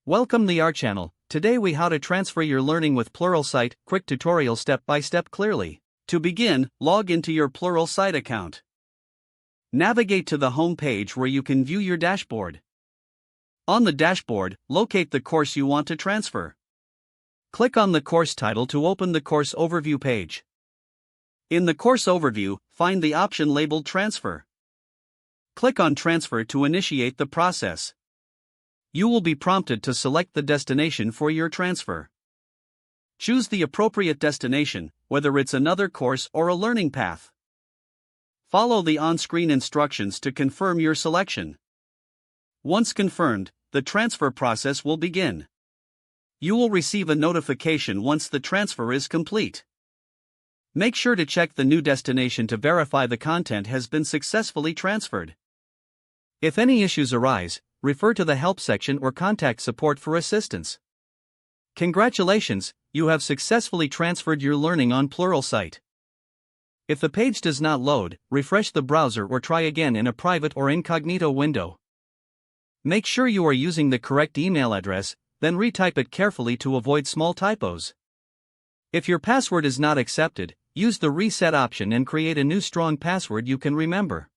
Welcome to our channel. Today we how to transfer your learning with Pluralsight, quick tutorial step by step clearly. To begin, log into your Pluralsight account. Navigate to the home page where you can view your dashboard. On the dashboard, locate the course you want to transfer. Click on the course title to open the course overview page. In the course overview, find the option labeled Transfer. Click on Transfer to initiate the process. You will be prompted to select the destination for your transfer. Choose the appropriate destination, whether it's another course or a learning path. Follow the on-screen instructions to confirm your selection. Once confirmed, the transfer process will begin. You will receive a notification once the transfer is complete. Make sure to check the new destination to verify the content has been successfully transferred. If any issues arise, refer to the help section or contact support for assistance. Congratulations, you have successfully transferred your learning on Pluralsight. If the page does not load, refresh the browser or try again in a private or incognito window. Make sure you are using the correct email address, then retype it carefully to avoid small typos. If your password is not accepted, use the reset option and create a new strong password you can remember.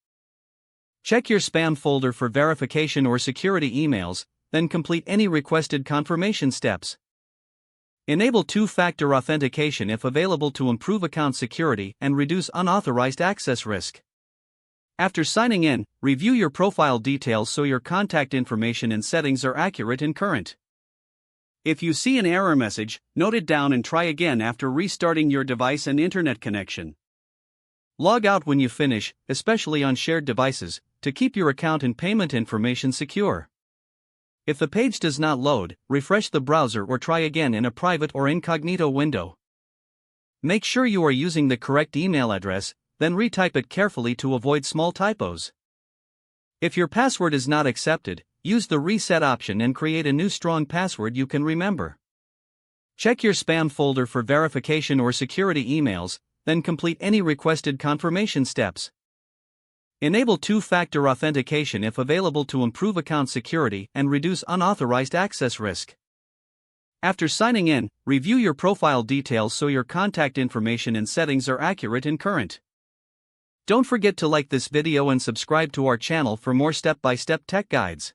Check your spam folder for verification or security emails, then complete any requested confirmation steps. Enable two-factor authentication if available to improve account security and reduce unauthorized access risk. After signing in, review your profile details so your contact information and settings are accurate and current. If you see an error message, note it down and try again after restarting your device and internet connection. Log out when you finish, especially on shared devices, to keep your account and payment information secure. If the page does not load, refresh the browser or try again in a private or incognito window. Make sure you are using the correct email address, then retype it carefully to avoid small typos. If your password is not accepted, use the reset option and create a new strong password you can remember. Check your spam folder for verification or security emails, then complete any requested confirmation steps. Enable two-factor authentication if available to improve account security and reduce unauthorized access risk. After signing in, review your profile details so your contact information and settings are accurate and current. Don't forget to like this video and subscribe to our channel for more step-by-step tech guides.